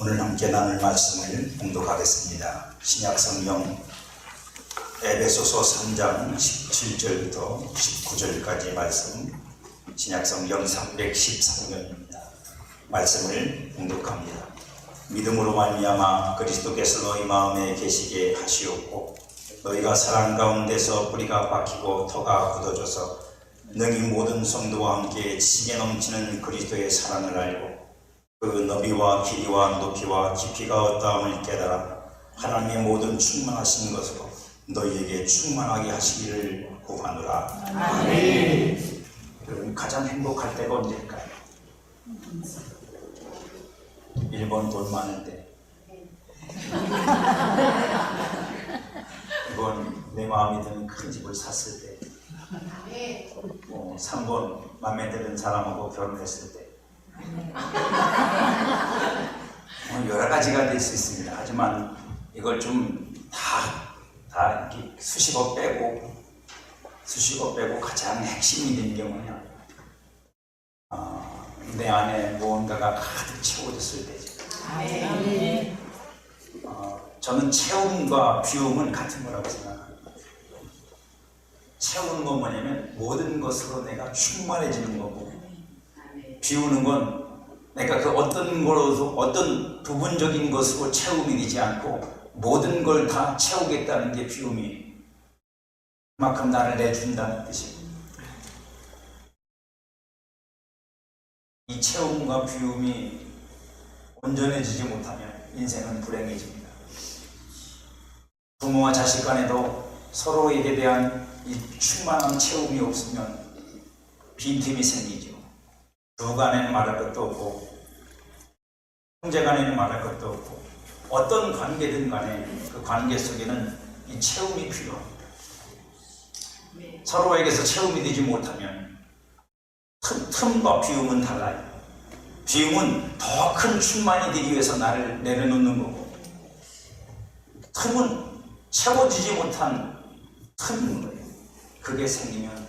오늘 함께 나눌 말씀을 봉독하겠습니다. 신약성경 에베소서 3장 17절부터 19절까지 말씀, 신약성경 313권입니다. 말씀을 봉독합니다. 믿음으로 말미암아 그리스도께서 너희 마음에 계시게 하시옵고 너희가 사랑 가운데서 뿌리가 박히고 터가 굳어져서 능히 모든 성도와 함께 지게 넘치는 그리스도의 사랑을 알고 그 너비와 길이와 높이와 깊이가 어떠함을 깨달아 하나님의 모든 충만하신 것으로 너희에게 충만하게 하시기를 구하노라. 아멘. 여러분, 가장 행복할 때가 언제일까요? 1번 돈 많을 때, 2번 내 마음에 드는 큰 집을 샀을 때, 3번 마음에 드는 사람하고 결혼했을 때, 여러 가지가 될 수 있습니다. 하지만 이걸 좀 다 이렇게 수식어 빼고 가장 핵심이 된 경우는 내 안에 무언가가 가득 채워졌을 때죠. 저는 채움과 비움은 같은 거라고 생각합니다. 채우는 건 뭐냐면 모든 것으로 내가 충만해지는 거고, 비우는 건 내가 그 어떤 거로서 어떤 부분적인 것으로 채움이 되지 않고 모든 걸 다 채우겠다는 게 비움이에요. 그만큼 나를 내준다는 뜻이고, 이 채움과 비움이 온전해지지 못하면 인생은 불행해집니다. 부모와 자식 간에도 서로에게 대한 이 충만한 채움이 없으면 빈틈이 생기죠. 부부 간에는 말할 것도 없고 형제 간에는 말할 것도 없고 어떤 관계든 간에 그 관계 속에는 이 채움이 필요합니다. 서로에게서 채움이 되지 못하면 틈과 비움은 달라요. 비움은 더 큰 충만이 되기 위해서 나를 내려놓는 거고, 틈은 채워지지 못한 틈인 거예요. 그게 생기면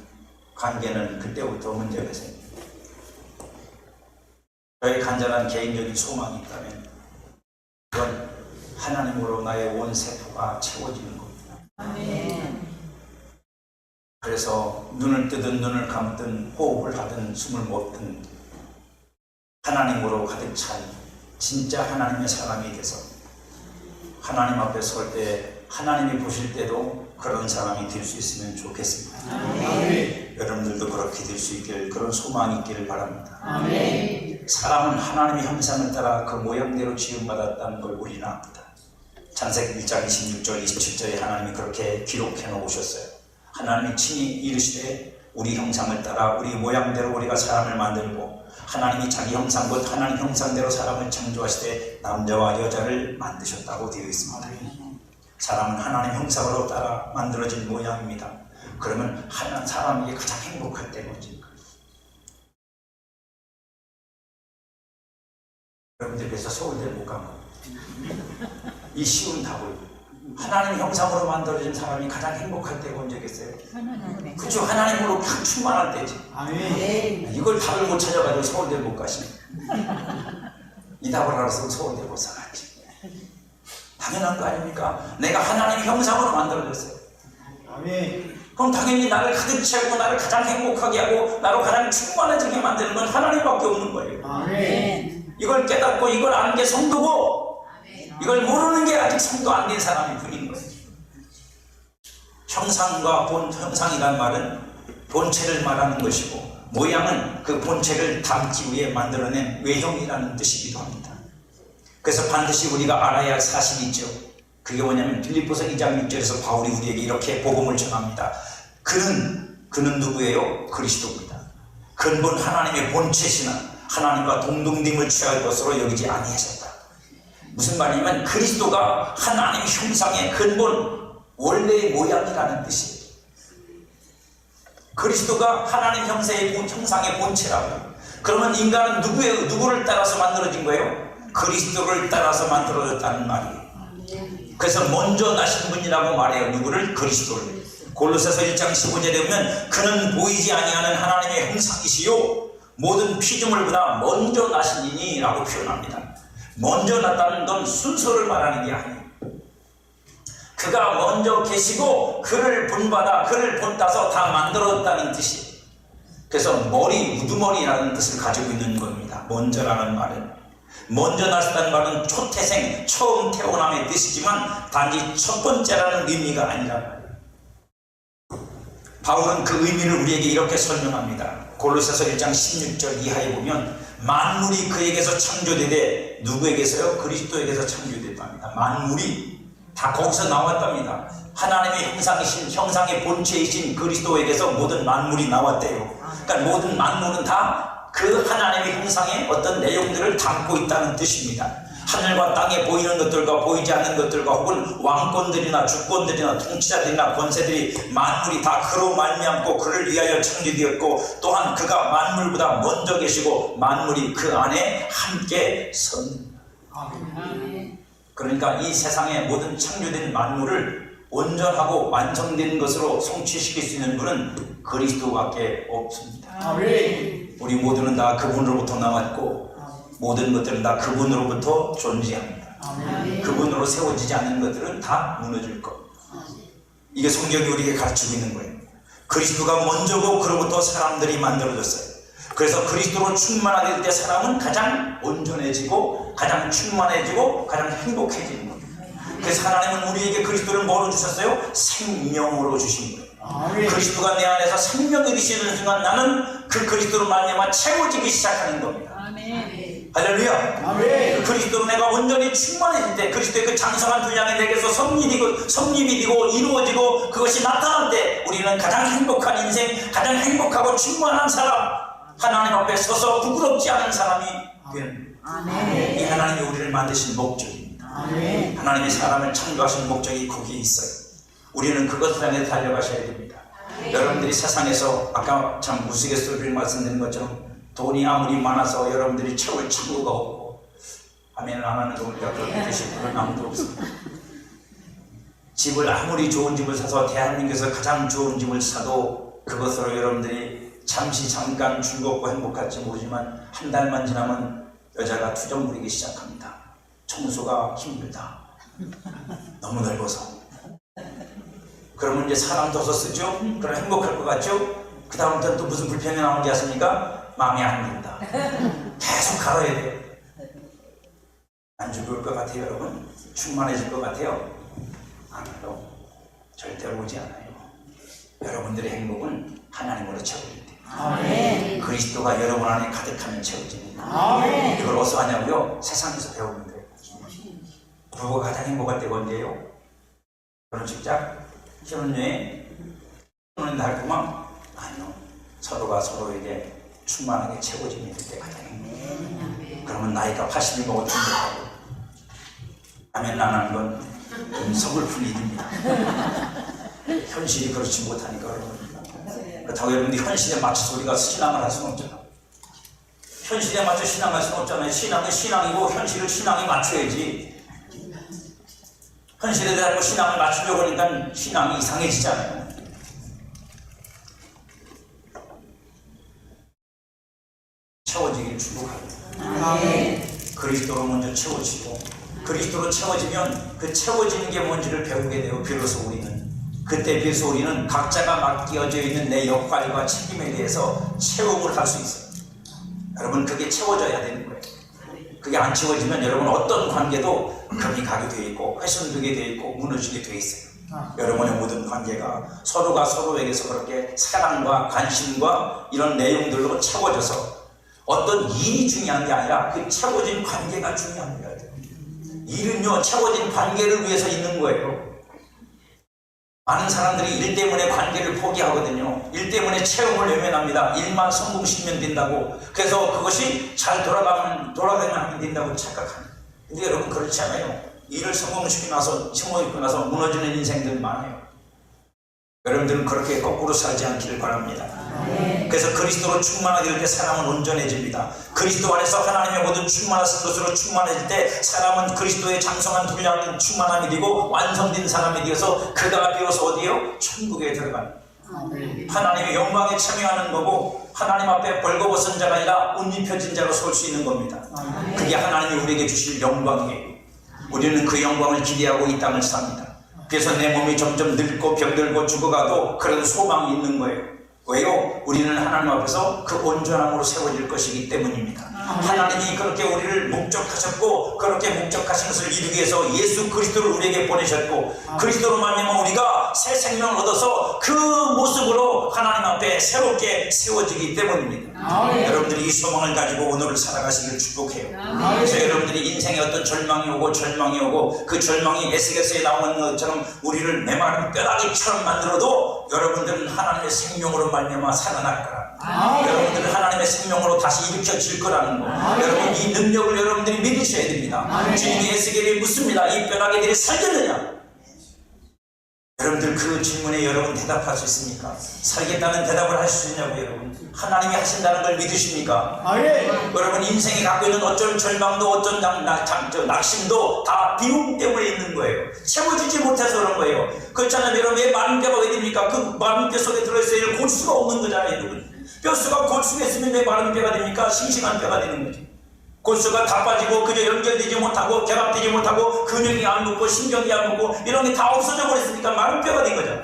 관계는 그때부터 문제가 생깁니다. 저의 간절한 개인적인 소망이 있다면 그건 하나님으로 나의 온 세포가 채워지는 겁니다. 아멘. 그래서 눈을 뜨든 눈을 감든 호흡을 하든 숨을 먹든 하나님으로 가득 찬 진짜 하나님의 사람이 돼서 하나님 앞에 설 때 하나님이 보실 때도 그런 사람이 될 수 있으면 좋겠습니다. 아멘. 여러분들도 그렇게 될 수 있길, 그런 소망이 있기를 바랍니다. 아멘. 사람은 하나님의 형상을 따라 그 모양대로 지음받았다는 걸 우리는 압니다. 창세기 1장 26절 27절에 하나님이 그렇게 기록해 놓으셨어요. 하나님이 친히 이르시되 우리 형상을 따라 우리 모양대로 우리가 사람을 만들고, 하나님이 자기 형상 곧 하나님 형상대로 사람을 창조하시되 남자와 여자를 만드셨다고 되어 있습니다. 사람은 하나님 형상으로 따라 만들어진 모양입니다. 그러면 사람에게 가장 행복할 때가 언제일까요? 여러분들께서 서울대 못 간 겁니다. 이 쉬운 답을, 하나님 형상으로 만들어진 사람이 가장 행복할 때가 언제겠어요? 그죠? 하나님으로 딱 충만할 때지. 아멘. 이걸 답을 못 찾아가지고 서울대 못 가시네. 이 답을 알았으면 서울대 못 살았지. 당연한 거 아닙니까? 내가 하나님 형상으로 만들어졌어요. 아멘. 그럼 당연히 나를 가득 채우고 나를 가장 행복하게 하고 나로 가장 충만해지게 만드는 건 하나님밖에 없는 거예요. 아멘. 이걸 깨닫고 이걸 아는 게 성도고, 이걸 모르는 게 아직 성도 안 된 사람이 뿐인 거예요. 형상과 형상이란 말은 본체를 말하는 것이고, 모양은 그 본체를 담기 위해 만들어낸 외형이라는 뜻이기도 합니다. 그래서 반드시 우리가 알아야 할 사실이 있죠. 그게 뭐냐면 빌립보서 2장 6절에서 바울이 우리에게 이렇게 복음을 전합니다. 그는 누구예요? 그리스도입니다. 근본 하나님의 본체시나 하나님과 동등됨을 취할 것으로 여기지 아니하셨다. 무슨 말이냐면 그리스도가 하나님 형상의 근본 원래의 모양이라는 뜻이에요. 그리스도가 하나님 형상의 본체라고. 그러면 인간은 누구를 따라서 만들어진 거예요? 그리스도를 따라서 만들어졌다는 말이에요. 그래서 먼저 나신 분이라고 말해요. 누구를? 그리스도를. 골로새서 1장 15절에 보면 그는 보이지 아니하는 하나님의 형상이시요 모든 피조물보다 먼저 나신 이니 라고 표현합니다. 먼저 났다는 건 순서를 말하는 게 아니에요. 그가 먼저 계시고 그를 본받아 그를 본따서 다 만들었다는 뜻이에요. 그래서 머리, 우두머리라는 뜻을 가지고 있는 겁니다. 먼저라는 말은. 먼저 나셨다는 말은 초태생, 처음 태어남의 뜻이지만 단지 첫 번째라는 의미가 아니란 말이에요. 바울은 그 의미를 우리에게 이렇게 설명합니다. 골로새서 1장 16절 이하에 보면 만물이 그에게서 창조되되 누구에게서요? 그리스도에게서 창조됐답니다. 만물이 다 거기서 나왔답니다. 하나님의 형상이신, 형상의 본체이신 그리스도에게서 모든 만물이 나왔대요. 그러니까 모든 만물은 다 그 하나님의 형상의 어떤 내용들을 담고 있다는 뜻입니다. 하늘과 땅에 보이는 것들과 보이지 않는 것들과 혹은 왕권들이나 주권들이나 통치자들이나 권세들이 만물이 다 그로 말미암고 그를 위하여 창조되었고 또한 그가 만물보다 먼저 계시고 만물이 그 안에 함께 선. 그러니까 이 세상의 모든 창조된 만물을 온전하고 완성된 것으로 성취시킬 수 있는 분은 그리스도밖에 없습니다. 우리 모두는 다 그분으로부터 나왔고 모든 것들은 다 그분으로부터 존재합니다. 그분으로 세워지지 않는 것들은 다 무너질 것. 이게 성경이 우리에게 가르치고 있는 거예요. 그리스도가 먼저고 그로부터 사람들이 만들어졌어요. 그래서 그리스도로 충만하게 될 때 사람은 가장 온전해지고 가장 충만해지고 가장 행복해지는 거예요. 그래서 하나님은 우리에게 그리스도를 뭐로 주셨어요? 생명으로 주신 거예요. 그리스도가 내 안에서 생명이 되시는 순간 나는 그 그리스도로 말미암아 채워지기 시작하는 겁니다. 할렐루야. 그 그리스도로 내가 온전히 충만해질 때 그리스도의 그 장성한 분량이 내게서 성립이 되고 이루어지고 그것이 나타날 때 우리는 가장 행복한 인생, 가장 행복하고 충만한 사람, 하나님 앞에 서서 부끄럽지 않은 사람이 되는 거예요. 이 하나님이 우리를 만드신 목적입니다. 하나님이 사람을 창조하신 목적이 거기에 있어요. 우리는 그것을 향해 달려가셔야 됩니다. 여러분들이 세상에서 아까 참 우스갯소리를 말씀드린 것처럼 돈이 아무리 많아서 여러분들이 채울 친구가 없고 아멘을 안 하는 우리가 그렇게 계신 분은 아무도 없습니다. 집을 아무리 좋은 집을 사서 대한민국에서 가장 좋은 집을 사도 그것으로 여러분들이 잠깐 즐겁고 행복할지 모르지만 한 달만 지나면 여자가 투정 부리기 시작합니다. 청소가 힘들다. 너무 넓어서. 그러면 이제 사람 둬서 쓰죠? 그럼 행복할 것 같죠? 그 다음부터는 또 무슨 불평이 나오는지 아십니까? 마음에 안 든다. 계속 갈아야 돼요. 안 죽을 것 같아요, 여러분? 충만해질 것 같아요? 아니요. 절대로 오지 않아요. 여러분들의 행복은 하나님으로 채워질 때. 그리스도가 여러분 안에 가득하면 채워집니다. 이걸 어디서 하냐고요? 세상에서 배우면 돼요. 부부가 가장 행복할 때가 언제예요? 결혼식장? 신혼여행? 달콤함? 아니요. 서로가 서로에게 충만하게 채워짐이 될 때 가장 행복해요. 그러면 나이가 80이 먹어도 행복하고 아멘 안 하는 건 좀 서글픈 일입니다. 현실이 그렇지 못하니까 그렇다고 여러분들이 현실에 맞춰서 우리가 신앙을 할 수는 없잖아. 현실에 맞춰 신앙할 수는 없잖아요. 신앙은 신앙이고 현실을 신앙이 맞춰야지. 현실에 대하고 신앙을 맞추려고 하니까 신앙이 이상해지잖아요. 채워지길 축복합니다. 그리스도로 먼저 채워지고 그리스도로 채워지면 그 채워지는 게 뭔지를 배우게 돼요. 비로소 우리는 각자가 맡겨져 있는 내 역할과 책임에 대해서 체험을 할 수 있어요. 여러분 그게 채워져야 되는 거예요. 그게 안 채워지면 여러분 어떤 관계도 금이 가게 되어 있고 훼손되게 되어 있고 무너지게 되어 있어요. 여러분의 모든 관계가 서로가 서로에게서 그렇게 사랑과 관심과 이런 내용들로 채워져서 어떤 일이 중요한 게 아니라 그 채워진 관계가 중요합니다. 일은요 채워진 관계를 위해서 있는 거예요. 많은 사람들이 일 때문에 관계를 포기하거든요. 일 때문에 체험을 외면합니다. 일만 성공시키면 된다고. 그래서 그것이 잘 돌아가면 하면 된다고 착각합니다. 근데 여러분 그렇지 않아요. 일을 성공시키고 나서 무너지는 인생들 많아요. 여러분들은 그렇게 거꾸로 살지 않기를 바랍니다. 그래서 그리스도로 충만하게 될 때 사람은 온전해집니다. 그리스도 안에서 하나님의 모든 충만하신 것으로 충만해질 때 사람은 그리스도의 장성한 분량인 충만함이 되고 완성된 사람이 되어서 그가 비로소 어디에요? 천국에 들어갑니다. 하나님의 영광에 참여하는 거고, 하나님 앞에 벌거벗은 자가 아니라 옷 입혀진 자로 설 수 있는 겁니다. 그게 하나님이 우리에게 주실 영광이에요. 우리는 그 영광을 기대하고 이 땅을 삽니다. 그래서 내 몸이 점점 늙고 병들고 죽어가도 그래도 소망이 있는 거예요. 왜요? 우리는 하나님 앞에서 그 온전함으로 세워질 것이기 때문입니다. 하나님이 그렇게 우리를 목적하셨고, 그렇게 목적하신 것을 이루기 위해서 예수 그리스도를 우리에게 보내셨고, 그리스도로 말미암아 우리가 새 생명을 얻어서 그 모습으로 하나님 앞에 새롭게 세워지기 때문입니다. 여러분들이 이 소망을 가지고 오늘을 살아가시기를 축복해요. 그래서 여러분들이 인생에 어떤 절망이 오고 그 절망이 에스겔서에 나오는 것처럼 우리를 메마른 뼈다귀처럼 만들어도 여러분들은 하나님의 생명으로 말미암아 살아날 거라. 여러분들은 하나님의 생명으로 다시 일으켜질 거라는 거. 여러분, 이 능력을 여러분들이 믿으셔야 됩니다. 주님이 에스겔에 묻습니다. 이 뼈다귀들이 살겠느냐? 여러분들 그 질문에 여러분 대답할 수 있습니까? 살겠다는 대답을 할 수 있냐고. 여러분, 하나님이 하신다는 걸 믿으십니까? 여러분, 인생이 갖고 있는 어떤 절망도 어떤 낙심도 다 비움 때문에 있는 거예요. 채워지지 못해서 그런 거예요. 그렇잖아요. 여러분, 왜 마른 뼈가 왜 됩니까? 그 마른 뼈 속에 들어있어야 골 수가 없는 거잖아요. 여러분, 뼈수가 골 속에 있으면 왜 마른 뼈가 됩니까? 싱싱한 뼈가 되는 거지. 골수가 다 빠지고 그저 연결되지 못하고 결합되지 못하고 근육이 안 붙고 신경이 안 붙고 이런 게 다 없어져 버렸으니까 마른 뼈가 된 거죠.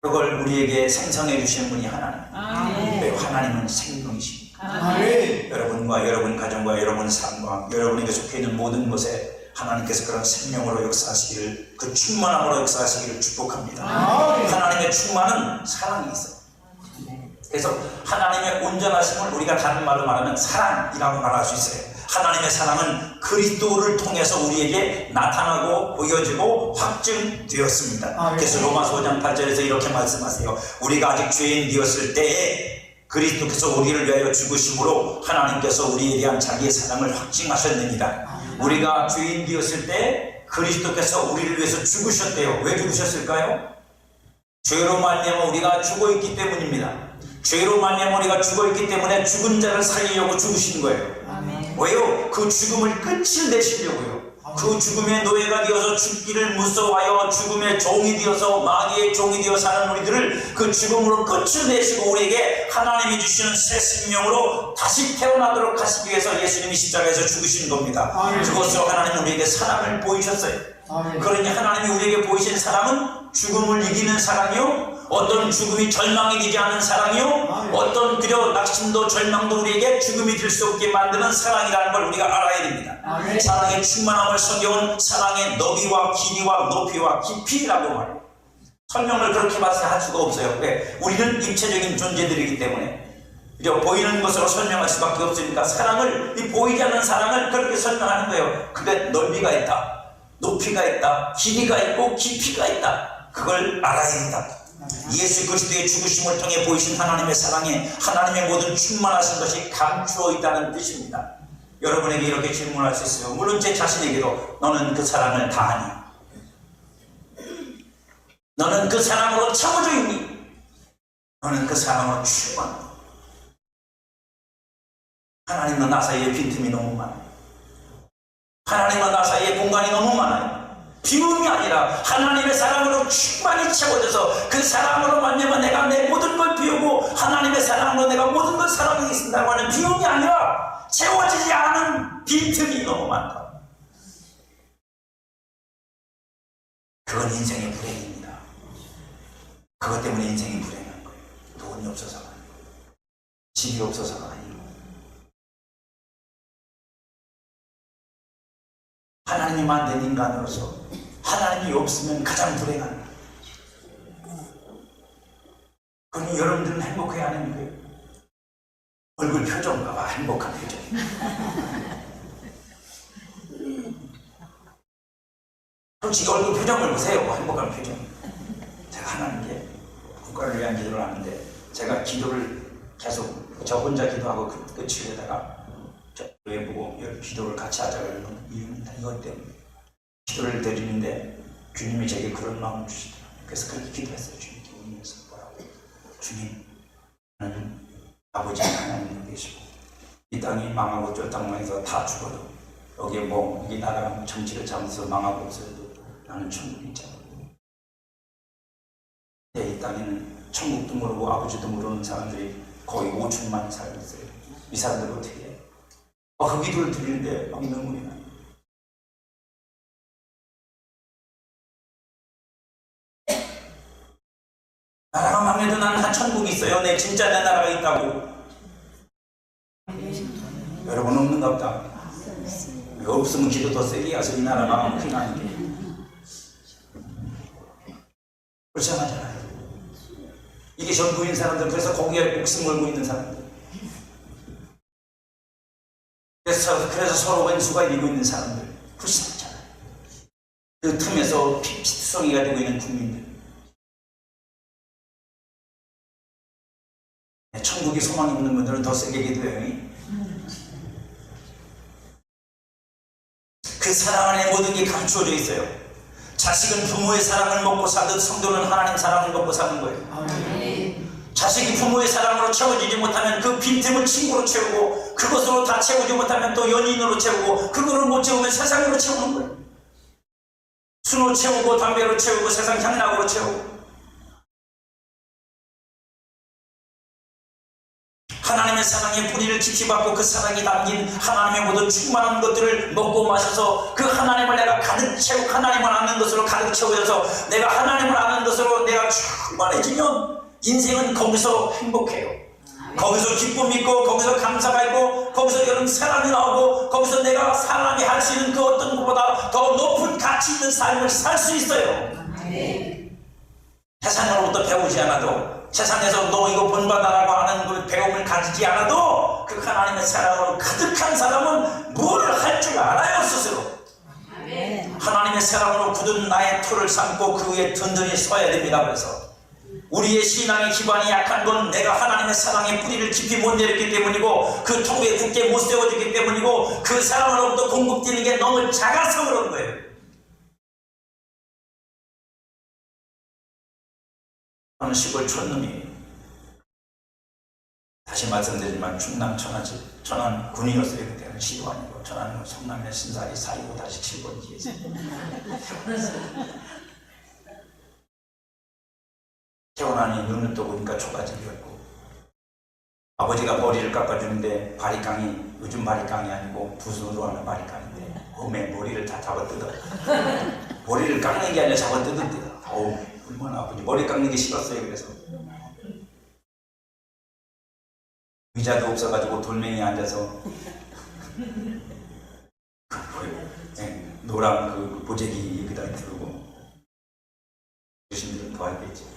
그걸 우리에게 생성해 주시는 분이 하나님. 왜? 하나님은 생명이십니다. 여러분과 여러분 가정과 여러분 삶과 여러분에게 속해 있는 모든 것에 하나님께서 그런 생명으로 역사하시기를, 그 충만함으로 역사하시기를 축복합니다. 하나님의 충만은 사랑이 있어요. 그래서 하나님의 온전하심을 우리가 다른 말로 말하면 사랑이라고 말할 수 있어요. 하나님의 사랑은 그리스도를 통해서 우리에게 나타나고 보여지고 확증되었습니다. 그래서 로마서 5장 8절에서 이렇게 말씀하세요. 우리가 아직 죄인이었을 때에 그리스도께서 우리를 위하여 죽으심으로 하나님께서 우리에 대한 자기의 사랑을 확증하셨느니라. 우리가 죄인이었을 때 그리스도께서 우리를 위해서 죽으셨대요. 왜 죽으셨을까요? 죄로 말미암아 우리가 죽어있기 때문입니다. 죄로 말미암아 우리가 죽어있기 때문에 죽은 자를 살리려고 죽으신 거예요. 왜요? 그 죽음을 끝을 내시려고요. 그 죽음의 노예가 되어서 죽기를 무서워하여 죽음의 종이 되어서 마귀의 종이 되어 사는 우리들을 그 죽음으로 끝을 내시고 우리에게 하나님이 주시는 새 생명으로 다시 태어나도록 하시기 위해서 예수님이 십자가에서 죽으신 겁니다. 그것으로 하나님은 우리에게 사랑을 보이셨어요. 그러니 하나님이 우리에게 보이신 사랑은 죽음을 이기는 사랑이요, 어떤 죽음이 절망이 되지 않은 사랑이요, 어떤 그저 낙심도 절망도 우리에게 죽음이 될 수 없게 만드는 사랑이라는 걸 우리가 알아야 됩니다. 사랑의 충만함을 성경은 사랑의 너비와 길이와 높이와 깊이라고 말해요. 설명을 그렇게 봐서 할 수가 없어요. 왜? 우리는 입체적인 존재들이기 때문에 보이는 것으로 설명할 수밖에 없으니까 사랑을, 이 보이지 않는 사랑을 그렇게 설명하는 거예요. 그게 넓이가 있다, 높이가 있다, 길이가 있고 깊이가 있다. 그걸 알아야 된다. 예수 그리스도의 죽으심을 통해 보이신 하나님의 사랑에 하나님의 모든 충만하신 것이 감추어 있다는 뜻입니다. 여러분에게 이렇게 질문할 수 있어요. 물론 제 자신에게도 너는 그 사랑을 다하니? 너는 그 사랑으로 채워져 있니? 너는 그 사랑으로 충만하니? 하나님과 나 사이에 빈틈이 너무 많아요. 하나님과 나 사이에 공간이 너무 많아요. 비움이 아니라 하나님의 사랑으로 충만히 채워져서 그 사랑으로 말미암아 내가 내 모든 걸 비우고 하나님의 사랑으로 내가 모든 걸 사랑하겠습니다고 하는 비움이 아니라 채워지지 않은 빈틈이 너무 많다. 그건 인생의 불행입니다. 그것 때문에 인생이 불행한 거예요. 돈이 없어서가 아니고 집이 없어서가 아니고 하나님이 만든 인간으로서 하나님이 없으면 가장 불행한 거예요. 그러니 여러분들은 행복해야 하는 거예요. 얼굴 표정 봐봐. 행복한 표정. 솔직히 얼굴 표정을 보세요. 행복한 표정. 제가 하나님께 국가를 위한 기도를 하는데 제가 기도를 계속 저 혼자 기도하고 끝을 내다가 왜 보고 기도를 같이 하자고 하는 이유는 이것 때문에 기도를 드리는데 주님이 제게 그런 마음을 주시더라고요. 그래서 그렇게 기도했어요. 주님께 울면서 뭐라고? 주님, 나는 아버지 하나님 계시고 이 땅이 망하고 저 땅에서 다 죽어도 여기에 뭐 이 나라가 정치를 잡으면서 망하고 없어도 나는 천국에 있잖아. 이 땅에는 천국도 모르고 아버지도 모르는 사람들이 거의 5천만이 살고 있어요. 이 사람들 어떻게 해? 그 기도를 드리는데 막 눈물이 나요. 나라가 망해도 나는 한 천국이 있어요. 진짜 내 나라가 있다고. 여러분 없는가 보다. 없으면 기도 더 세게 해서 이 나라 망하면 큰일 나는 게 불쌍하잖아요. 이게 전부인 사람들, 그래서 거기에 목숨 걸고 있는 사람들, 그래서 서로 왼수가 이기고 있는 사람들, 불쌍하잖아요. 그 틈에서 피투성이가 되고 있는 국민들. 천국에 소망이 없는 분들은 더 세게 기도해요. 그 사랑 안에 모든 게 감추어져 있어요. 자식은 부모의 사랑을 먹고 사듯 성도는 하나님 사랑을 먹고 사는 거예요. 자식이 부모의 사랑으로 채워지지 못하면 그 빈틈을 친구로 채우고, 그것으로 다 채우지 못하면 또 연인으로 채우고, 그거를 못 채우면 세상으로 채우는 거예요. 술로 채우고, 담배로 채우고, 세상 향락으로 채우고. 하나님의 사랑의 뿌리를 깊이 받고 그 사랑이 담긴 하나님의 모든 충만한 것들을 먹고 마셔서 그 하나님을 내가 가득 채우고, 하나님을 아는 것으로 가득 채워져서 내가 하나님을 아는 것으로 내가 충만해지면 인생은 거기서 행복해요. 거기서 기쁨이 있고, 거기서 감사가 있고, 거기서 여러분 사랑이 나오고, 거기서 내가 사람이 할 수 있는 그 어떤 것보다 더 높은 가치 있는 삶을 살 수 있어요. 세상으로부터 배우지 않아도, 세상에서 너 이거 본받아라고 하는 그 배움을 가지지 않아도 그 하나님의 사랑으로 가득한 사람은 뭐를 할 줄 알아요, 스스로. 하나님의 사랑으로 굳은 나의 토를 삼고 그 위에 든든히 서야 됩니다. 그래서 우리의 신앙의 기반이 약한 건 내가 하나님의 사랑의 뿌리를 깊이 못 내렸기 때문이고, 그 토 위에 굳게 못 세워지기 때문이고, 그 사랑으로부터 공급되는 게 너무 작아서 그런 거예요. 저는 시골 촌놈이에요. 다시 말씀드리지만 충남 천안 군이었어요. 그때는 시도 아니고. 천안은 성남의 신사리 425-7번지에서 태어나니 눈을 떠보니까 초가집이었고, 아버지가 머리를 깎아주는데 바리깡이 요즘 바리깡이 아니고 두 손으로 하는 바리깡인데 몸에 머리를 다 잡아뜯어. 머리를 깎는 게 아니라 잡아뜯었대요. 어우, 얼마나 아버지 머리 깎는 게 싫었어요. 그래서 의자도 없어가지고 돌멩이에 앉아서 노란 그 보재기 여기다 들고, 주신들은 더 알겠지.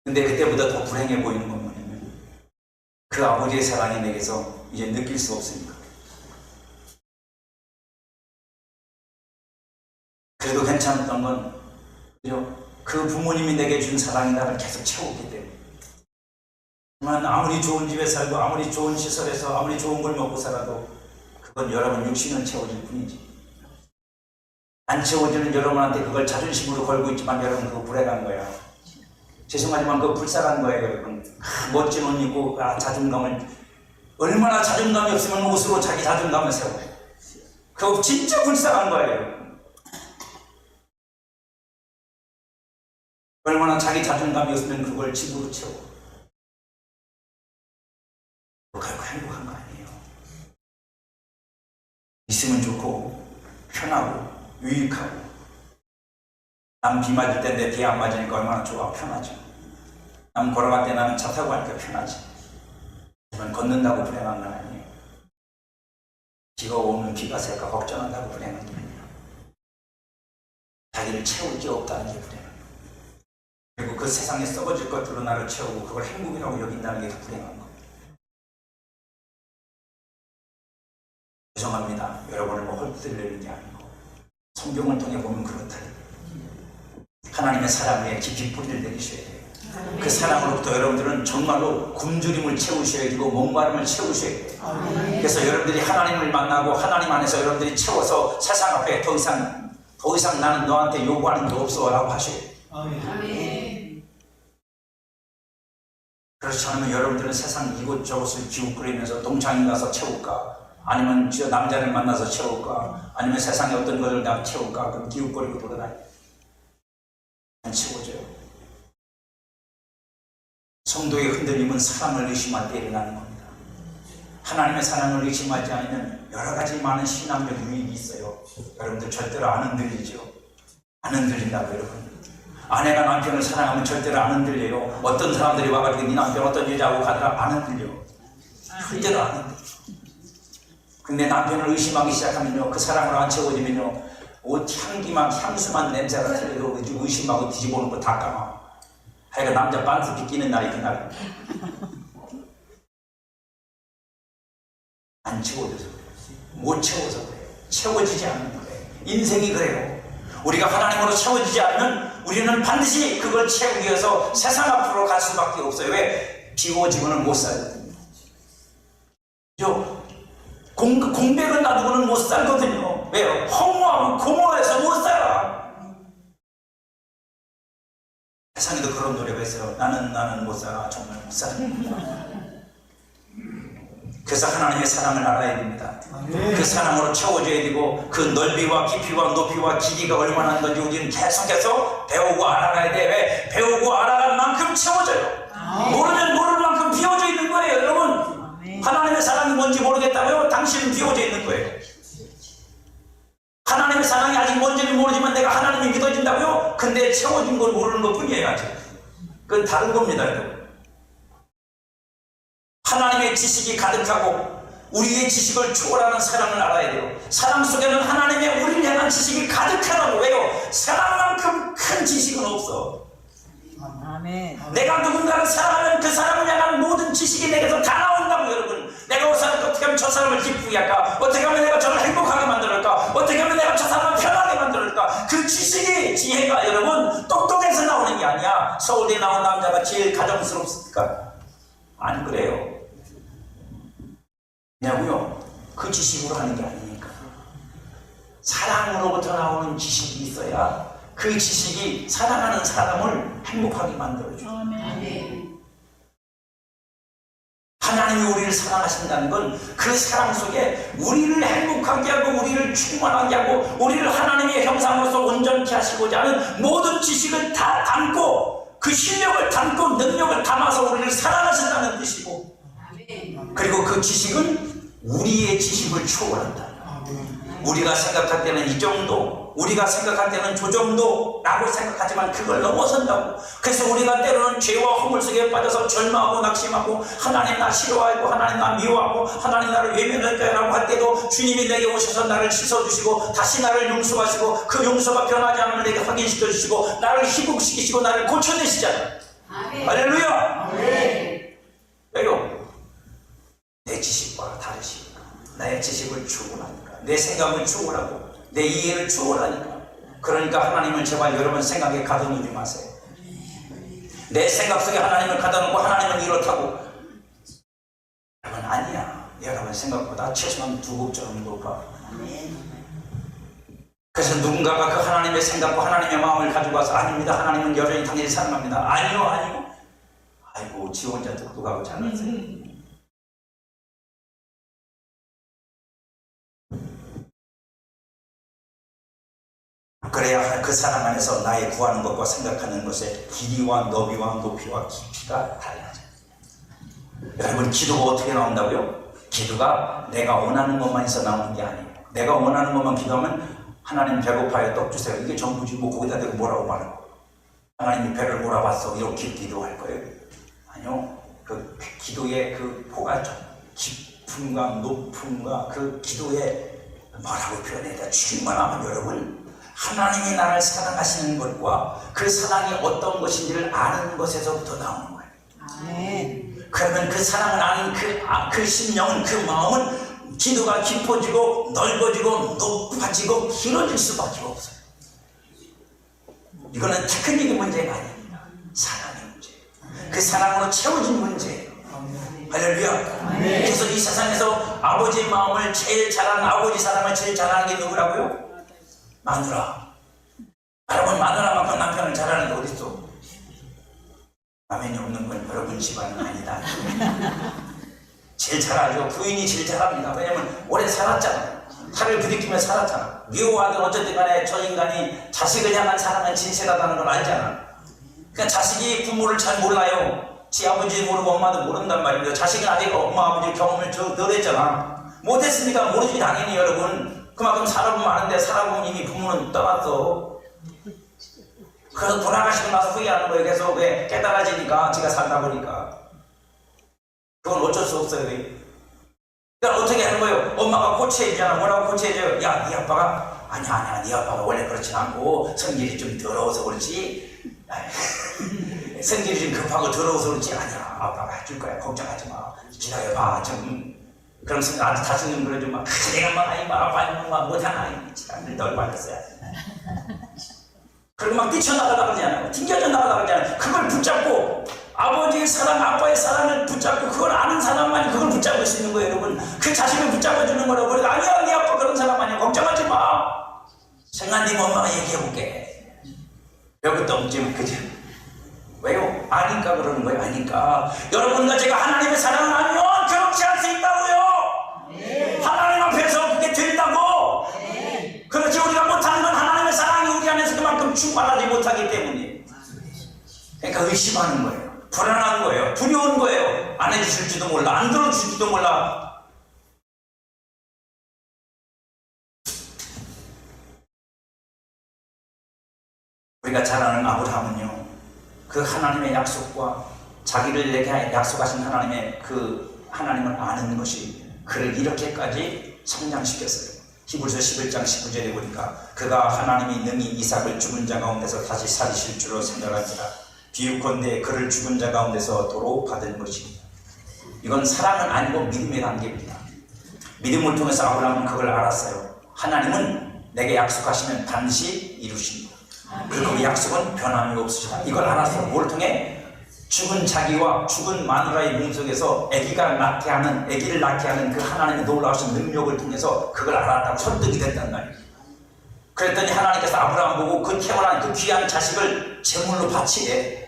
근데 그때보다 더 불행해 보이는 건 뭐냐면, 그 아버지의 사랑이 내게서 이제 느낄 수 없으니까. 그래도 괜찮았던 건, 그 부모님이 내게 준 사랑이 나를 계속 채우기 때문에. 하지만 아무리 좋은 집에 살고, 아무리 좋은 시설에서, 아무리 좋은 걸 먹고 살아도 그건 여러분 육신은 채워질 뿐이지. 안 채워지는 여러분한테 그걸 자존심으로 걸고 있지만 여러분 그거 불행한 거야. 죄송하지만 그거 불쌍한 거예요. 여러분 멋진 옷 입고 자존감을, 얼마나 자존감이 없으면 옷으로 자기 자존감을 세워. 그거 진짜 불쌍한 거예요. 얼마나 자기 자존감이 없으면 그걸 집으로 채워. 결국 행복한 거 아니에요. 있으면 좋고 편하고 유익하고, 남 비 맞을 때 내 비 안 맞으니까 얼마나 좋아. 편하죠. 남 걸어갈 때 나는 차 타고 가니까 편하지. 하지만 걷는다고 불행한 건 아니에요. 비가 오면 비가 셀까 걱정한다고 불행한 게 아니에요. 자기를 채울 게 없다는 게 불행한 거예요. 그리고 그 세상에 썩어질 것들로 나를 채우고 그걸 행복이라고 여긴다는 게 더 불행한 거예요. 죄송합니다. 여러분을 뭐 헐뜯으려는 게 아니고 성경을 통해 보면 그렇다. 하나님의 사랑 위에 깊이 뿌리를 내리셔야 돼요. 그 사랑으로부터 여러분들은 정말로 굶주림을 채우셔야 되고 목마름을 채우셔야 돼요. 그래서 여러분들이 하나님을 만나고 하나님 안에서 여러분들이 채워서 세상 앞에 더 이상 나는 너한테 요구하는 게 없어 라고 하셔야 돼요. 그렇지 않으면 여러분들은 세상 이곳저곳을 기웃거리면서 동창인 가서 채울까, 아니면 저 남자를 만나서 채울까? 아니면 세상에 어떤 것을 다 채울까? 그럼 기웃거리고 돌아다니. 안 채워져요. 성도의 흔들림은 사랑을 의심할 때 일어나는 겁니다. 하나님의 사랑을 의심하지 않으면 여러 가지 많은 신앙적 유익이 있어요. 여러분들 절대로 안 흔들리죠? 안 흔들린다고 여러분. 아내가 남편을 사랑하면 절대로 안 흔들려요. 어떤 사람들이 와가지고 네 남편 어떤 여자하고 가더라 안 흔들려. 절대로 안 흔들려. 근데 남편을 의심하기 시작하면요, 그 사랑으로 안 채워지면요, 옷 향기만 향수만 냄새가 틀려도 의심하고 뒤집어놓은 거 다 까마. 하여간 남자 반스 빗기는 날이 그날. 안 채워져서 그래요. 못 채워서 그래요. 채워지지 않는 거예요. 인생이 그래요. 우리가 하나님으로 채워지지 않으면 우리는 반드시 그걸 채우기 위해서 세상 앞으로 갈 수밖에 없어요. 왜? 비워지고는 못 살거든요. 공백을 놔두고는 못 살거든요. 왜요? 허무하고 공허해서 못 살아. 세상에도 그런 노래가 있어요. 나는 못 살아. 정말 못 살아. 그래서 하나님의 사랑을 알아야 됩니다. 그 사랑으로 채워줘야 되고 그 넓이와 깊이와 높이와 길이가 얼마나 건지 우리는 계속해서 배우고 알아가야 돼. 왜? 배우고 알아갈 만큼 채워져요. 모르면 모를 만큼 비워져 있는 거예요. 여러분, 하나님의 사랑이 뭔지 모르겠다고요? 당신은 비워져 있는 거예요. 하나님의 사랑이 아직 뭔지는 모르지만 내가 하나님이 믿어진다고요? 근데 채워진 걸 모르는 것 뿐이에요. 아직. 그건 다른 겁니다. 여러분. 하나님의 지식이 가득하고 우리의 지식을 초월하는 사랑을 알아야 돼요. 사랑 속에는 하나님의 우리를 향한 지식이 가득하다고. 왜요? 사랑만큼 큰 지식은 없어. 아멘. 내가 누군가를 사랑하면 그 사람을 향한 모든 지식이 내게서 다 나온다고. 여러분, 내가 어떻게 하면 저 사람을 기쁘게 할까? 어떻게 하면 내가 저를 행복하게 만들까? 어떻게 하면 내가 저 사람을 편하게 만들까? 그 지식이, 지혜가 여러분 똑똑해서 나오는 게 아니야. 서울대 나온 남자가 제일 가정스럽습니까? 안 그래요. 왜냐고요? 그 지식으로 하는 게 아니니까. 사랑으로부터 나오는 지식이 있어야 그 지식이 사랑하는 사람을 행복하게 만들어줘요. 하나님이 우리를 사랑하신다는 건 그 사랑 속에 우리를 행복하게 하고 우리를 충만하게 하고 우리를 하나님의 형상으로서 온전케 하시고자 하는 모든 지식을 다 담고 그 실력을 담고 능력을 담아서 우리를 사랑하신다는 뜻이고, 그리고 그 지식은 우리의 지식을 초월한다. 우리가 생각할 때는 이 정도, 우리가 생각할 때는 저 정도라고 생각하지만 그걸 넘어선다고. 그래서 우리가 때로는 죄와 허물 속에 빠져서 절망하고 낙심하고 하나님 나 싫어하고 하나님 나 미워하고 하나님 나를 외면할까라고 할 때도 주님이 내게 오셔서 나를 씻어주시고 다시 나를 용서하시고 그 용서가 변하지 않으면 내게 확인시켜 주시고 나를 희복시키시고 나를 고쳐내시잖아요. 할렐루야. 왜요? 내 지식과 다르시니까. 나의 지식을 추구하니까, 내 생각을 추구하고 내 이해를 추구하니까. 그러니까 하나님을 제발 여러분 생각에 가둬놓지 마세요. 내 생각 속에 하나님을 가둬놓고 하나님은 이렇다고. 여러분 아니야. 여러분 생각보다 최소한 2급 정도 높아. 그래서 누군가가 그 하나님의 생각과 하나님의 마음을 가지고 와서 아닙니다, 하나님은 여전히 당연히 사랑합니다. 아니요. 아이고 지 혼자 똑똑하고 잘났어요. 그래야 그 사랑 안에서 나의 구하는 것과 생각하는 것의 길이와 너비와 높이와 깊이가 달라져요. 여러분, 기도가 어떻게 나온다고요? 기도가 내가 원하는 것만 있어 나오는 게 아니에요. 내가 원하는 것만 기도하면 하나님 배고파요, 떡 주세요, 이게 전부지. 뭐 거기다 대고 뭐라고 말하고 하나님이 배를 몰아봤어 이렇게 기도할 거예요? 아니요. 그 기도의 그 포가 좀 깊음과 높음과 그 기도의 뭐라고 표현해야 돼? 충만하면 여러분, 하나님이 나를 사랑하시는 것과 그 사랑이 어떤 것인지를 아는 것에서부터 나오는 거예요. 그러면 그 사랑을 아는 그 심령은, 그 마음은 기도가 깊어지고 넓어지고 높아지고 길어질 수밖에 없어요. 이거는 테크닉의 문제가 아닙니다. 사랑의 문제예요. 그 사랑으로 채워진 문제예요. 할렐루야. 그래서 이 세상에서 아버지 마음을 제일 잘하는, 아버지 사랑을 제일 잘하는 게 누구라고요? 마누라. 여러분, 마누라만큼 남편을 잘하는 게 어딨어? 남편이 없는 건 여러분 집안은 아니다. 제일 잘하죠. 부인이 제일 잘합니다. 왜냐면 오래 살았잖아요. 칼을 부딪히며 살았잖아. 미워하든 어쨌든 간에 저 인간이 자식을 향한 사랑은 진실하다는 걸 알잖아. 그러니까 자식이 부모를 잘 몰라요. 지 아버지 모르고 엄마도 모른단 말입니다. 자식은 아직 엄마 아버지 경험을 덜 했잖아. 못했으니까 모르지 당연히 여러분. 그만큼 살아보면 아는데 살아보면 이미 부모는 떠났어. 그래서 돌아가시고 나서 후회하는 거예요. 계속 왜 깨달아지니까 지가 살다 보니까. 그건 어쩔 수 없어요. 그러니까 어떻게 하는 거예요? 엄마가 코치해주잖아. 뭐라고 코치해줘요? 야, 네 아빠가 아니야 네 아빠가 원래 그렇진 않고 성질이 좀 더러워서 그렇지. 성질이 좀 급하고 더러워서 그렇지. 아니야 아빠가 해줄 거야. 걱정하지 마. 기다려봐 좀. 그럼 아주 다시는 그러지 마. 내가 막 아이 아빠 못하나 널 받았어야. 그리고 막 뛰쳐나가다 그러잖아요. 튕겨져 나가다 그러잖아요. 그걸 붙잡고 아버지의 사랑, 아빠의 사랑을 붙잡고 그걸 아는 사람만이 그걸 붙잡을 수 있는 거예요, 여러분. 그 자식을 붙잡아주는 거라고. 그래서 아니야, 네 아빠 그런 사람 아니야. 걱정하지 마. 생각님 엄마가 얘기해볼게. 여기도 없지, 그죠? 왜요? 아니까 그러는 거예요, 아니까. 여러분과 제가 하나님의 사랑을 알면 그렇게 할 수 있다고요. 네. 하나님 앞에서 그게 된다고. 네. 그렇지, 우리가 못하는 건 하나님의 사랑이 우리 안에서 그만큼 충만하지 못하기 때문이에요. 그러니까 의심하는 거예요. 불안한 거예요. 두려운 거예요. 안 해주실지도 몰라. 안 들어주실지도 몰라. 우리가 잘 아는 아브라함은요, 그 하나님의 약속과 자기를 내게 약속하신 하나님의 그 하나님을 아는 것이 그를 이렇게까지 성장시켰어요. 히브리서 11장 19절에 보니까 그가 하나님이 능히 이삭을 죽은 자 가운데서 다시 살리실 줄로 생각하니라. 비유컨대 그를 죽은 자 가운데서 도로 받은 것입니다. 이건 사랑은 아니고 믿음의 단계입니다. 믿음을 통해서 아브라함은 그걸 알았어요. 하나님은 내게 약속하시면 반드시 이루십니다. 그리고 그 약속은 변함이 없으시다. 이걸 알았어. 뭘 통해? 죽은 자기와 죽은 마누라의 몸속에서 아기를 낳게 하는 그 하나님의 놀라우신 능력을 통해서 그걸 알았다고 설득이 됐단 말이에요. 그랬더니 하나님께서 아브라함 보고 그 태어난 그 귀한 자식을 제물로 바치래.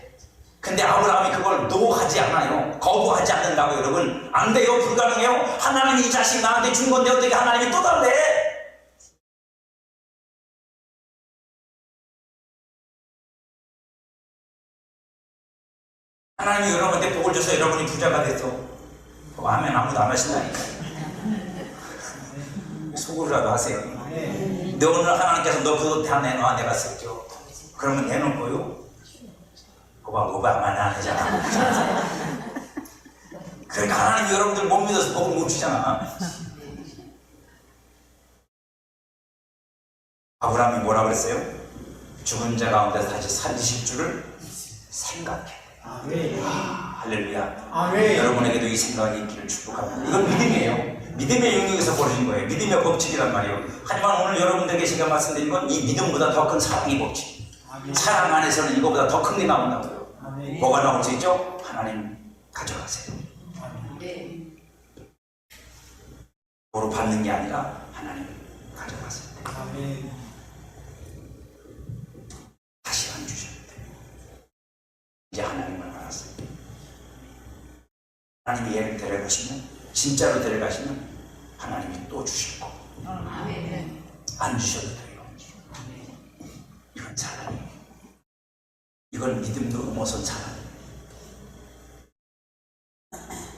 근데 아브라함이 그걸 노하지 않아요. 거부하지 않는다고. 여러분, 안 돼요. 불가능해요. 하나님이 이 자식 나한테 준 건데 어떻게 하나님이 또 달래? 하나님이 여러분한테 복을 줘서 여러분이 부자가 됐어. 하면 아무도 안 하신다니까. 속으로라도 하세요. 너 오늘 하나님께서 너 그거 다 내놔. 내가 쓸게요. 그러면 내놓을 거요? 고백만 안 하잖아. 그러니까 하나님이 여러분들 못 믿어서 복을 못 주잖아. 아브라함이 뭐라 그랬어요? 죽은 자 가운데서 다시 살리실 줄을 생각해. 할렐루야. 여러분에게도 이 생각이 있기를 축복합니다. 이건 믿음이에요. 믿음의 영역에서 벌어진 거예요. 믿음의 법칙이란 말이에요. 하지만 오늘 여러분들에게 제가 말씀드린 건 이 믿음보다 더 큰 사랑의 법칙. 사랑 안에서는 이거보다 더 큰 게 나온다고요. 뭐가 나올 수 있죠? 하나님 가져가세요. 도로 받는 게 아니라 하나님 가져가세요. 다시 안 주셔도 돼요. 이제 하나님만 알았어요. 하나님이 얘를 데려가시면, 진짜로 데려가시면 하나님이 또 주실 거고, 안 주셔도 돼요. 이건 사랑이에요. 이건 믿음도 넘어선 사랑이에요.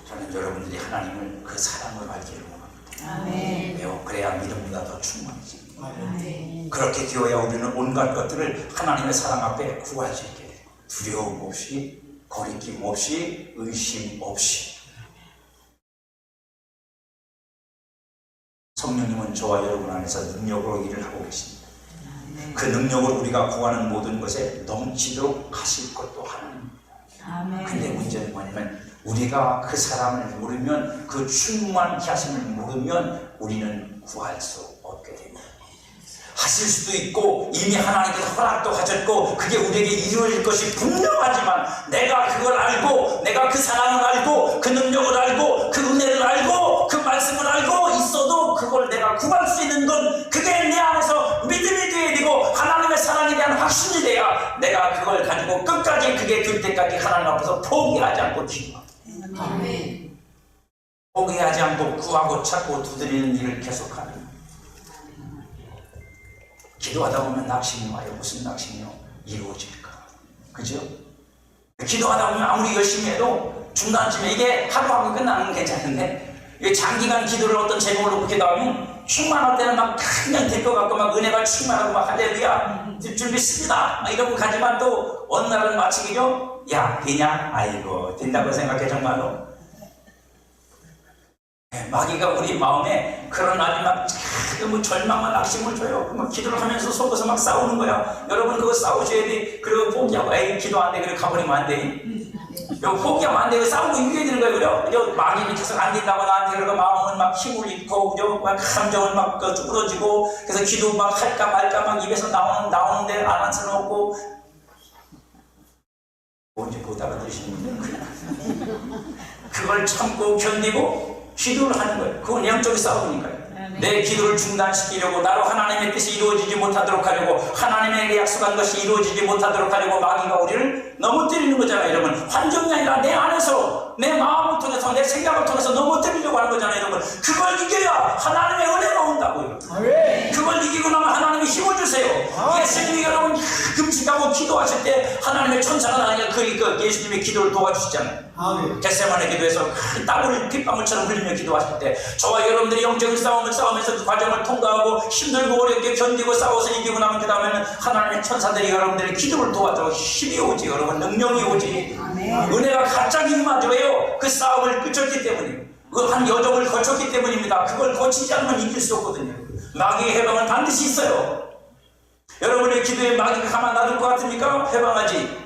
저는 여러분들이 하나님을 그 사랑으로 알기를 원합니다. 왜요? 그래야 믿음보다 더 충만해집니다. 그렇게 되어야 우리는 온갖 것들을 하나님의 사랑 앞에 구할 수 있게 돼요. 두려움 없이, 거리낌 없이, 의심 없이. 성령님은 저와 여러분 안에서 능력으로 일을 하고 계십니다. 그 능력을 우리가 구하는 모든 것에 넘치도록 하실 것도 하나님입니다. 근데 문제는 뭐냐면 우리가 그 사람을 모르면, 그 충만케 하심을 모르면 우리는 구할 수 없게 됩니다. 하실 수도 있고 이미 하나님께서 허락도 하셨고 그게 우리에게 이루어질 것이 분명하지만, 내가 그걸 알고, 내가 그 사랑을 알고, 그 능력을 알고, 그 은혜를 알고, 그 말씀을 알고 있어도 그걸 내가 구할 수 있는 건 그게 내 안에서 믿음이 되어야 되고 하나님의 사랑에 대한 확신이 돼야 내가 그걸 가지고 끝까지 그게 될 때까지 하나님 앞에서 포기하지 않고 기도합니다. 포기하지 않고 구하고 찾고 두드리는 일을 계속하는, 기도하다 보면 낙심이 와요. 무슨 낙심이요? 이루어질까. 그죠? 기도하다 보면 아무리 열심히 해도 중간쯤에 이게 하루하루 끝나는 건 괜찮은데, 이게 장기간 기도를 어떤 제목을 놓고 기도하면 충만할 때는 막 그냥 될 것 같고 막 은혜가 충만하고 막 할렐루야 준비했습니다 막 이러고 가지만 또 어느 날은 마치기죠. 야 되냐? 아이고 된다고 생각해 정말로. 마귀가 우리 마음에 그런 날이 막 뭐 절망과 낙심을 줘요. 막 기도를 하면서 속에서 막 싸우는 거야. 여러분 그거 싸우셔야 돼. 그리고 포기하고 에이 기도 안 돼. 그래 가버리면 안 돼. 이거 포기하면 안 돼. 싸우고 이겨야 되는 거예요. 그죠? 마귀는 계속 안 된다고 나한테 그러고 마음은 막 힘을 잃고 그죠? 막 감정은 막 쭈그러지고 그래서 기도 막 할까 말까 막 입에서 나오는데 안 할 수는 없고 뭔지 못 알아들으시는 분들 그걸 참고 견디고 기도를 하는 거예요. 그건 영적인 싸움이니까요. 내 기도를 중단시키려고 나로 하나님의 뜻이 이루어지지 못하도록 하려고 하나님에게 약속한 것이 이루어지지 못하도록 하려고 마귀가 우리를 넘어뜨리는 거잖아요. 여러분 환경이 아니라 내 안에서 내 마음을 통해서 내 생각을 통해서 넘어뜨리려고 하는 거잖아요. 여러분 그걸 이겨야 하나님의 은혜가 온다고요. 그걸 이기고 나면 하나님이 힘을 주세요. 예수님이 여러분 금식하고 기도하실 때 하나님의 천사가 나니까 그 예수님의 기도를 도와주시잖아요. 겟세마네 기도에서 땀을 핏방울처럼 흘리며 기도하실 때 저와 여러분들이 영적인 싸움을 싸우면서 그 과정을 통과하고 힘들고 어렵게 견디고 싸워서 이기고 나면 그 다음에는 하나님의 천사들이 여러분들의 기도를 도와줘 힘이 오지 여러분 능력이 오지 은혜가 갑자기 임하죠. 그 싸움을 끝쳤기 때문에 그 한 여정을 거쳤기 때문입니다. 그걸 거치지 않으면 이길 수 없거든요. 마귀의 해방은 반드시 있어요. 여러분의 기도에 마귀가 가만 놔둘 것 같습니까? 해방하지.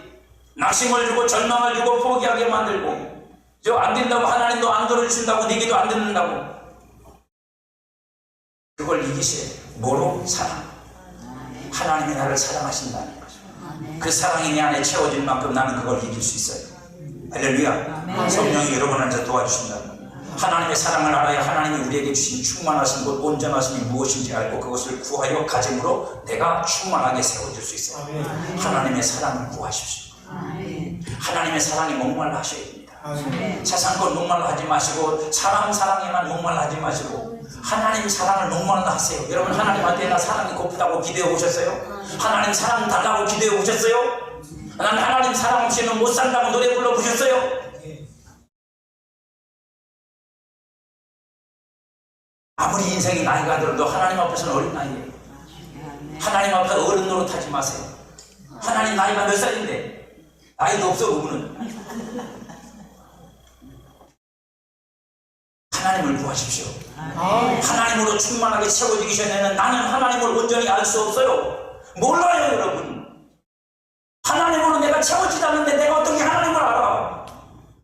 낙심을 주고 절망을 주고 포기하게 만들고 저 안 된다고 하나님도 안 들어주신다고 내 기도 안 듣는다고 그걸 이기셔야 돼요. 뭐로? 사랑. 하나님이 나를 사랑하신다는 거죠. 그 사랑이 내 안에 채워질 만큼 나는 그걸 이길 수 있어요. 할렐루야. 성령이 여러분한테 도와주신다는 거예요. 하나님의 사랑을 알아야 하나님이 우리에게 주신 충만하신 것 온전하심이 무엇인지 알고 그것을 구하여 가짐으로 내가 충만하게 세워질 수 있어요. 하나님의 사랑을 구하십시오. 하나님의 사랑에 목말라 하셔야 됩니다. 세상 것 목말라 하지 마시고 사람 사랑에만 목말라 하지 마시고 하나님 사랑을 목말라 하세요. 여러분 하나님한테 나 사랑이 고프다고 기대해 보셨어요? 하나님 사랑 달라고 기대해 보셨어요? 난 하나님 사랑 없이는 못 산다고 노래 불러 보셨어요? 아무리 인생이 나이가 들어도 하나님 앞에서는 어린 나이에요. 하나님 앞에 어른 노릇하지 마세요. 하나님 나이가 몇 살인데 나이도 없어 그분은. 하나님을 구하십시오. 하나님으로 충만하게 채워지기 전에는 나는 하나님을 온전히 알 수 없어요. 몰라요 여러분. 하나님으로 내가 채워지지 않는데 내가 어떻게 하나님을 알아?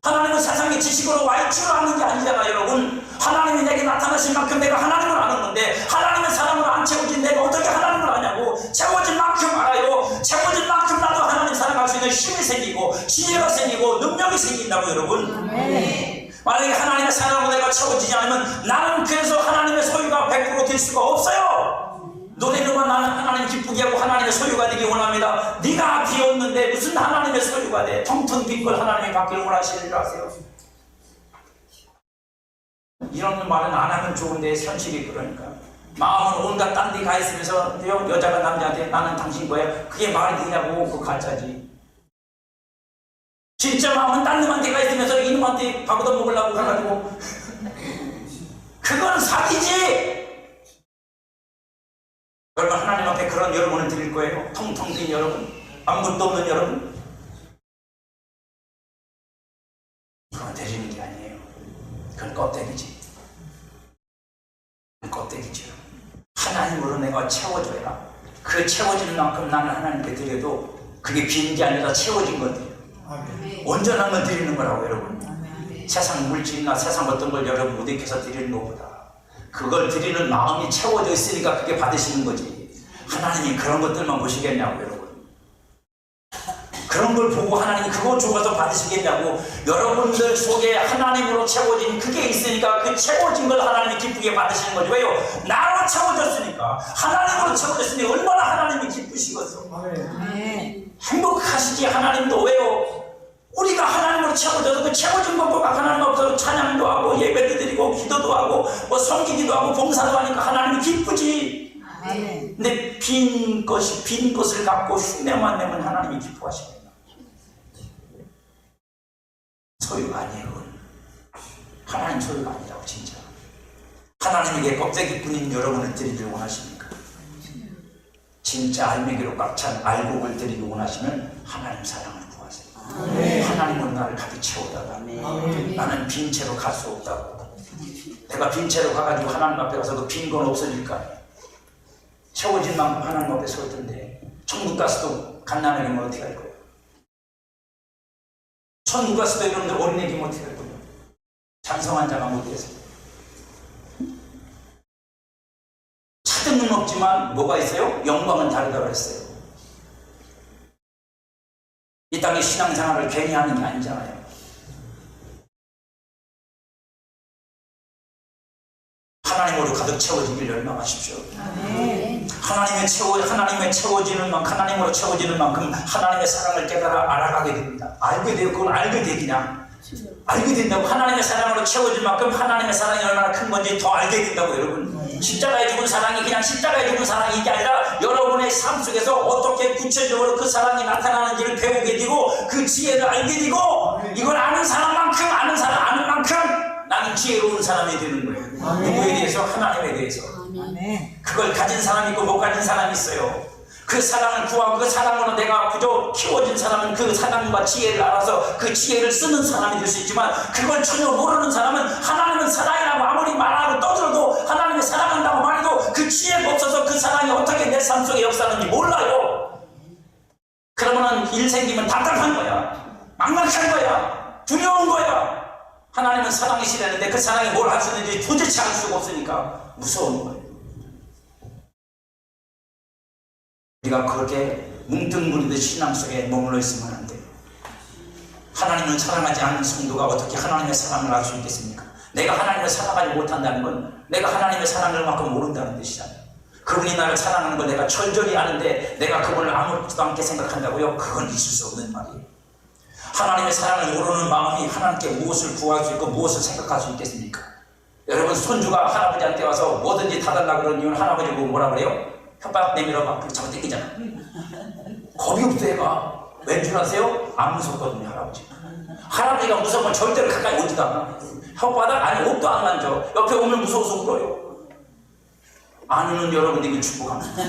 하나님은 세상의 지식으로 와이치로 아는 게 아니잖아요 여러분. 하나님이 내게 나타나신 만큼 내가 하나님을 아는 건데 하나님의 사랑으로 안 채워진 내가 어떻게 하나님을 아냐고. 채워진 만큼 알아요. 채워진 만큼 나도 하나님 사랑할 수 있는 힘이 생기고 지혜가 생기고 능력이 생긴다고 여러분. 만약에 하나님의 사랑으로 내가 채워지지 않으면 나는 그래서 하나님의 소유가 100% 될 수가 없어요. 노래로만 나는 하나님 기쁘게 하고 하나님의 소유가 되기 원합니다. 네가 비었는데 무슨 하나님의 소유가 돼. 텅텅 빈 걸 하나님이 받기를 원하시는 줄 아세요? 이런 말은 안 하면 좋은데 현실이 그러니까 마음은 온갖 딴 데 가 있으면서 여자가 남자한테 나는 당신 거야. 그게 말이 되냐고. 그거 가짜지. 진짜 마음은 딴 놈한테 가 있으면서 이놈한테 밥얻어 먹으려고 해가지고 그건 사기지. 여러분 하나님 앞에 그런 여러분을 드릴 거예요. 텅텅 빈 여러분, 아무것도 없는 여러분. 그건 드리는 게 아니에요. 그건 껍데기지. 그건 껍데기죠. 하나님으로 내가 채워줘야 그 채워지는 만큼 나는 하나님께 드려도 그게 빈 게 아니라 채워진 건데 온전한 건 드리는 거라고 여러분. 세상 물질이나 세상 어떤 걸 여러분 무대께서 드리는 것보다 그걸 드리는 마음이 채워져 있으니까 그게 받으시는 거지. 하나님이 그런 것들만 보시겠냐고 여러분. 그런 걸 보고 하나님이 그거 줘서 받으시겠냐고. 여러분들 속에 하나님으로 채워진 그게 있으니까 그 채워진 걸 하나님이 기쁘게 받으시는 거죠. 왜요? 나로 채워졌으니까. 하나님으로 채워졌으니 얼마나 하나님이 기쁘시겠어. 행복하시지. 하나님도. 왜요? 우리가 하나님으로 채워져서 그 채워진 것 보고 하나님 앞에서 찬양도 하고 예배도 드리고 기도도 하고 뭐 섬기기도 하고 봉사도 하니까 하나님이 기쁘지. 아멘. 근데 빈 것을 갖고 흉내만 내면 하나님이 기뻐하십니다. 소유가 아니에요. 하나님 소유가 아니라고. 진짜 하나님에게 껍데기뿐인 여러분을 드리길 원하십니까? 진짜 알매기로 꽉 찬 알곡을 드리기 원하시면 하나님 사랑을 구하세요. 네. 하나님으로 나를 가득 채우다가 나는 빈 채로 갈 수 없다고. 내가 빈 채로 가가지고 하나님 앞에 가서 그 빈 건 없어질까? 채워진 만큼 하나님 앞에 설 텐데 천국 가서도 갓난아기면 어떻게 할 거예요? 천국 가서도 여러분들 어린애기면 어떻게 할 거예요? 장성한 자가 못돼서. 차등은 없지만 뭐가 있어요? 영광은 다르다고 했어요. 이 땅의 신앙생활을 괜히 하는 게 아니잖아요. 하나님으로 가득 채워지길 열망하십시오. 아멘. 하나님의 채워지는 만큼, 하나님으로 채워지는 만큼 하나님의 사랑을 깨달아 알아가게 됩니다. 알게 돼요. 그건 알게 돼. 그냥 알게 된다고. 하나님의 사랑으로 채워질 만큼 하나님의 사랑이 얼마나 큰 건지 더 알게 된다고. 여러분, 십자가에 죽은 사랑이 그냥 십자가에 죽은 사랑이 게 아니라 여러분의 삶 속에서 어떻게 구체적으로 그 사랑이 나타나는지를 배우게 되고 그 지혜를 알게 되고, 이걸 아는 사람만큼 아는 만큼 나는 지혜로운 사람이 되는 거예요. 누구에 대해서? 하나님에 대해서. 아멘. 그걸 가진 사람이 있고 못 가진 사람이 있어요. 그 사랑을 구하고 그 사랑으로 내가 그저 키워진 사람은 그 사랑과 지혜를 알아서 그 지혜를 쓰는 사람이 될 수 있지만, 그걸 전혀 모르는 사람은 하나님은 사랑이라고 아무리 말하고 떠들어도, 하나님을 사랑한다고 말해도 그 지혜가 없어서 그 사랑이 어떻게 내 삶 속에 역사하는지 몰라요. 그러면 일 생기면 답답한 거야. 막막한 거야. 두려운 거야. 하나님은 사랑이시라는데 그 사랑이 뭘 할 수 있는지 도대체 알 수가 없으니까 무서운 거예요. 우리가 그렇게 뭉뚱그리듯 신앙 속에 머물러 있으면 안 돼요. 하나님을 사랑하지 않는 성도가 어떻게 하나님의 사랑을 알 수 있겠습니까? 내가 하나님을 사랑하지 못한다는 건 내가 하나님의 사랑을 만큼 모른다는 뜻이잖아요. 그분이 나를 사랑하는 걸 내가 철저히 아는데 내가 그분을 아무렇지도 않게 생각한다고요? 그건 있을 수 없는 말이에요. 하나님의 사랑을 모르는 마음이 하나님께 무엇을 구할 수 있고 무엇을 생각할 수 있겠습니까? 여러분, 손주가 할아버지한테 와서 뭐든지 다 달라고 그러는 이유는 할아버지 보고 뭐라 그래요? 혓바닥 내밀어 막 잡아 당기잖아. 겁이 없어 얘가. 왠 줄 아세요? 안 무섭거든요. 할아버지가 무서우면 절대로 가까이 오지도 않아. 혓바닥 아니 옷도 안 만져. 옆에 오면 무서워서 울어요. 아는 여러분에게 축복합니다.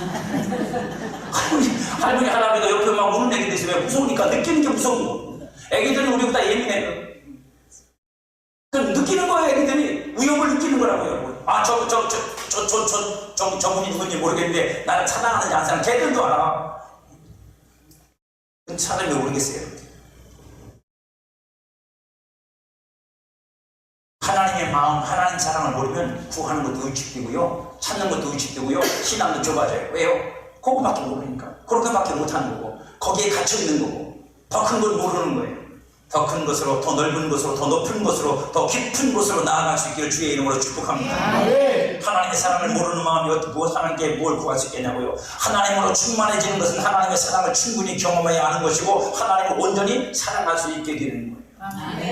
할머니 할아버지가 옆에 막 우는 애기들 있으면 무서우니까 느끼는 게 무서운 거. 애기들은 우리보다 예민해요. 그럼 느끼는 거예요. 애기들이 위협을 느끼는 거라고요, 여러분. 아, 저분이 누군지 모르겠는데 나를 차단하는지 안 사는 걔들도 알아. 사람이 모르겠어요. 하나님의 마음, 하나님 사랑을 모르면 구하는 것도 의식되고요, 찾는 것도 의식되고요, 신앙도 좁아져요. 왜요? 그거밖에 모르니까. 그렇게밖에 못하는 거고, 거기에 갇혀 있는 거고, 더 큰 건 모르는 거예요. 더 큰 것으로, 더 넓은 것으로, 더 높은 것으로, 더 깊은 곳으로 나아갈 수 있기를 주의 이름으로 축복합니다. 하나님의 사랑을 모르는 마음이 하나님께 뭘 구할 수 있겠냐고요? 하나님으로 충만해지는 것은 하나님의 사랑을 충분히 경험해야 하는 것이고, 하나님을 온전히 사랑할 수 있게 되는 거예요.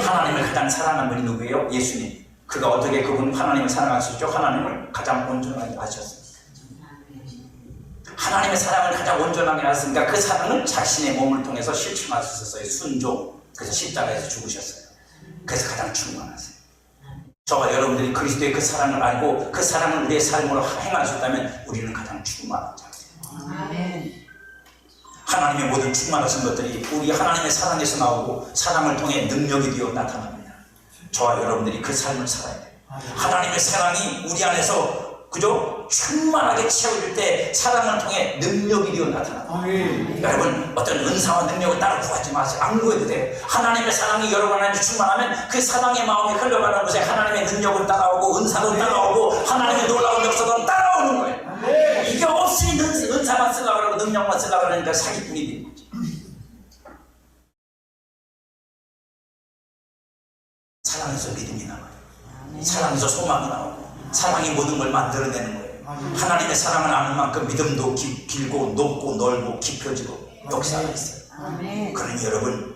하나님을 가장 사랑하는 분이 누구예요? 예수님. 그가 어떻게 그분 하나님을 사랑할 수 있죠? 하나님을 가장 온전하게 하셨습니다. 하나님의 사랑을 가장 온전하게 하셨으니까 그 사랑을 자신의 몸을 통해서 실천할 수 있었어요. 순종. 그래서 십자가에서 죽으셨어요. 그래서 가장 충만하세요. 저와 여러분들이 그리스도의 그 사랑을 알고 그 사랑을 우리의 삶으로 행할 수 있다면 우리는 가장 충만한 자예요. 아멘. 하나님의 모든 충만하신 것들이 우리 하나님의 사랑에서 나오고 사랑을 통해 능력이 되어 나타납니다. 저와 여러분들이 그 삶을 살아야 돼요. 하나님의 사랑이 우리 안에서 그저 충만하게 채워질 때 사랑을 통해 능력이 되어 나타납니다. 여러분, 어떤 은사와 능력을 따로 구하지 마세요. 안 구해도 돼요. 하나님의 사랑이 여러분 안에 충만하면 그 사랑의 마음이 흘러가는 곳에 하나님의 능력은 따라오고 은사도 따라오고 하나님의 놀라운 역사도 따라오는 거예요. 이게 없이 은사만 쓰려고 그러고 능력만 쓰려고 그러니까 사기꾼이 되는 거죠. 사랑에서 믿음이 나와요. 사랑에서 소망이 나오고 사랑이 모든 걸 만들어내는 거예요. 하나님의 사랑을 아는 만큼 믿음도 길고 높고 넓고 깊어지고 역사가 있어요. 그러니 여러분,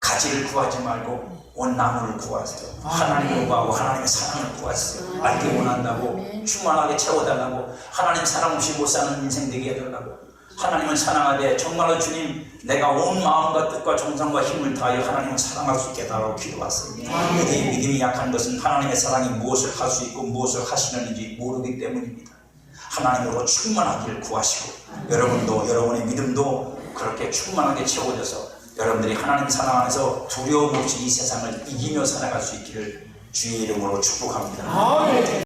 가지를 구하지 말고 온 나무를 구하세요. 하나님을 구하고 하나님의 사랑을 구하세요. 알기 원한다고, 충만하게 채워달라고, 하나님 사랑 없이 못 사는 인생 되게 해달라고. 하나님을 사랑하되 정말로 주님, 내가 온 마음과 뜻과 정성과 힘을 다하여 하나님을 사랑할 수 있게 해달라고 기도하세요. 그들의 믿음이 약한 것은 하나님의 사랑이 무엇을 할 수 있고 무엇을 하시는지 모르기 때문입니다. 하나님으로 충만하기를 구하시고, 여러분도 여러분의 믿음도 그렇게 충만하게 채워져서 여러분들이 하나님 사랑 안에서 두려움 없이 이 세상을 이기며 살아갈 수 있기를 주의 이름으로 축복합니다.